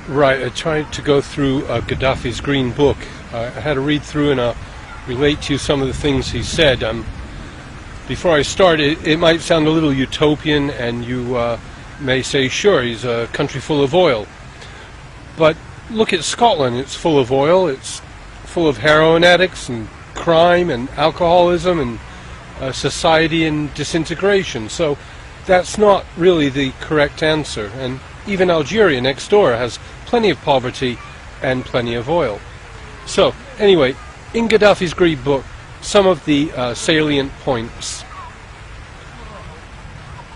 Right, I tried to go through Gaddaffi's Green Book. I had to read through and relate to you some of the things he said. Before I start, it might sound a little utopian, and you may say, sure, he's a country full of oil. But look at Scotland. It's full of oil. It's full of heroin addicts and crime and alcoholism and society in disintegration. So that's not really the correct answer. And even Algeria next door has plenty of poverty and plenty of oil. So anyway, in Gaddaffi's Green Book, some of the salient points.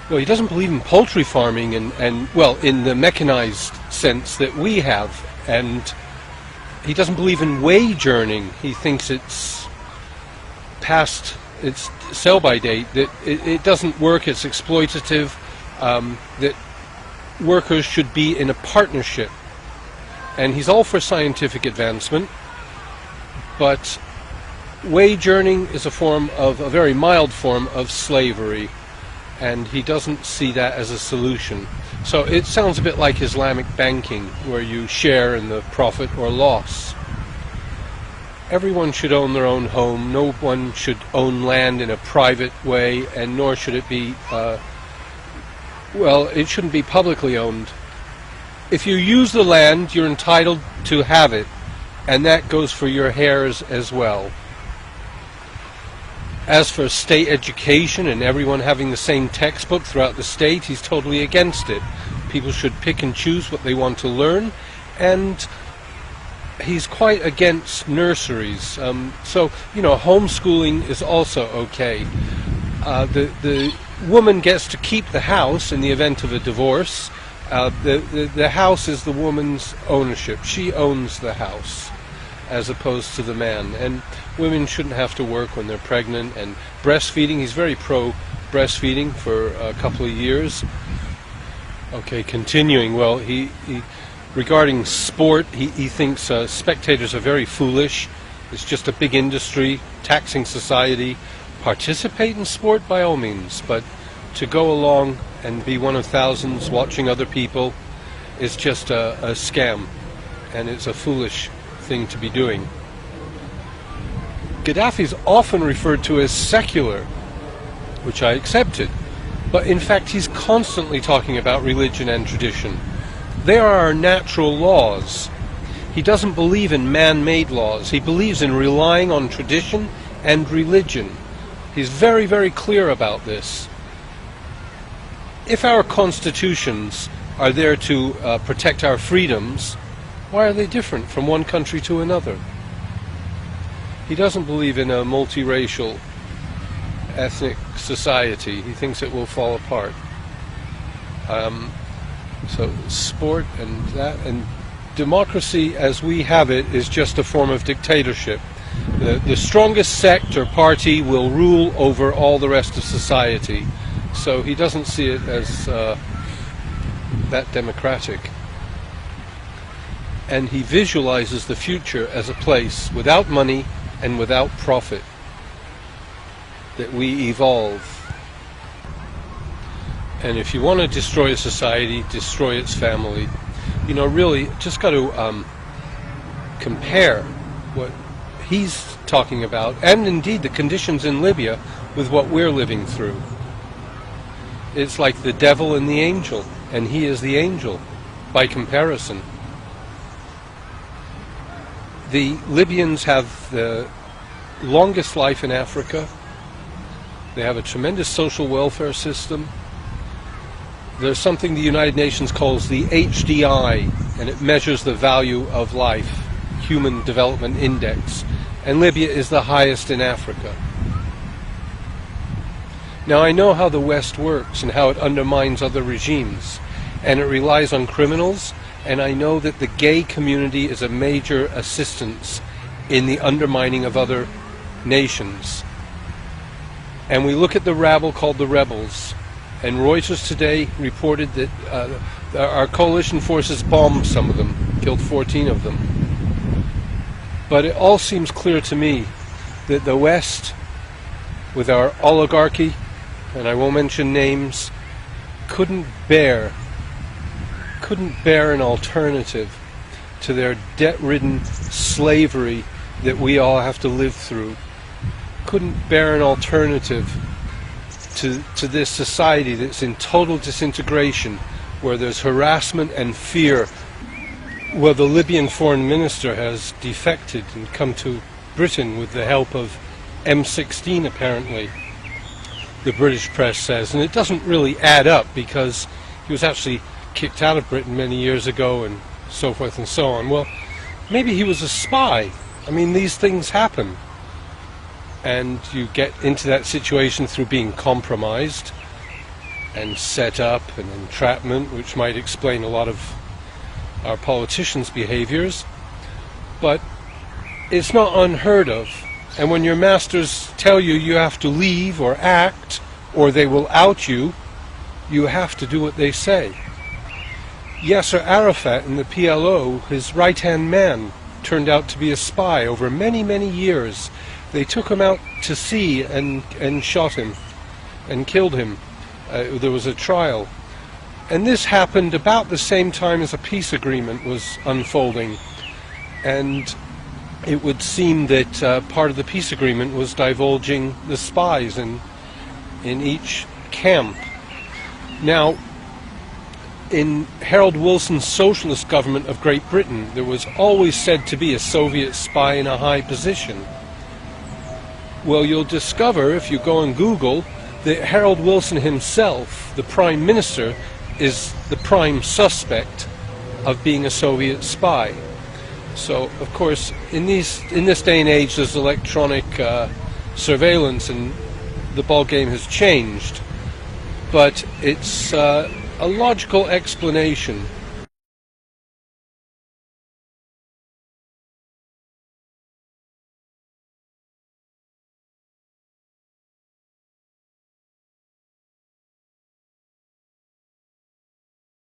Well, he doesn't believe in poultry farming and well, in the mechanized sense that we have. And he doesn't believe in wage earning. He thinks it's past its sell-by date, that it doesn't work, it's exploitative, that workers should be in a partnership. And he's all for scientific advancement, but wage earning is a very mild form of slavery, and he doesn't see that as a solution. So it sounds a bit like Islamic banking, where you share in the profit or loss. Everyone should own their own home. No one should own land in a private way, and nor should it be, it shouldn't be publicly owned. If you use the land, you're entitled to have it, and that goes for your heirs as well. As for state education and everyone having the same textbook throughout the state, he's totally against it. People should pick and choose what they want to learn, and he's quite against nurseries. So, homeschooling is also okay. The woman gets to keep the house in the event of a divorce. The house is the woman's ownership. She owns the house, as opposed to the man. And women shouldn't have to work when they're pregnant. And breastfeeding, he's very pro breastfeeding for a couple of years. Okay, continuing. Well, he regarding sport, he thinks spectators are very foolish. It's just a big industry, taxing society. Participate in sport by all means, but to go along and be one of thousands watching other people is just a scam, and it's a foolish thing to be doing. Gaddafi is often referred to as secular, which I accepted, but in fact he's constantly talking about religion and tradition. They are our natural laws. He doesn't believe in man-made laws. He believes in relying on tradition and religion. He's very, very clear about this. If our constitutions are there to protect our freedoms, why are they different from one country to another? He doesn't believe in a multiracial, ethnic society. He thinks it will fall apart. So sport and that, and democracy as we have it is just a form of dictatorship. The strongest sect or party will rule over all the rest of society. So he doesn't see it as that democratic. And he visualizes the future as a place without money and without profit, that we evolve. And if you want to destroy a society, destroy its family. Really, just got to compare what he's talking about, and indeed the conditions in Libya, with what we're living through. It's like the devil and the angel, and he is the angel by comparison. The Libyans have the longest life in Africa. They have a tremendous social welfare system. There's something the United Nations calls the HDI, and it measures the value of life, Human Development Index, and Libya is the highest in Africa. Now, I know how the West works and how it undermines other regimes, and it relies on criminals, and I know that the gay community is a major assistance in the undermining of other nations. And we look at the rabble called the rebels, and Reuters today reported that our coalition forces bombed some of them, killed 14 of them. But it all seems clear to me that the West, with our oligarchy, and I won't mention names, couldn't bear couldn't bear an alternative to their debt-ridden slavery that we all have to live through. Couldn't bear an alternative to this society that's in total disintegration, where there's harassment and fear, where the Libyan foreign minister has defected and come to Britain with the help of M16 apparently, the British press says. And it doesn't really add up, because he was actually kicked out of Britain many years ago and so forth and so on. Well, maybe he was a spy. I mean, these things happen. And you get into that situation through being compromised and set up and entrapment, which might explain a lot of our politicians' behaviors. But it's not unheard of. And when your masters tell you you have to leave or act, or they will out you, you have to do what they say. Yasser Arafat in the PLO, his right-hand man, turned out to be a spy over many, many years. They took him out to sea and shot him and killed him. There was a trial. And this happened about the same time as a peace agreement was unfolding. And it would seem that part of the peace agreement was divulging the spies in each camp. Now, in Harold Wilson's socialist government of Great Britain, there was always said to be a Soviet spy in a high position. Well, you'll discover, if you go on Google, that Harold Wilson himself, the Prime Minister, is the prime suspect of being a Soviet spy. So, of course, in this day and age, there's electronic surveillance, and the ball game has changed. But it's a logical explanation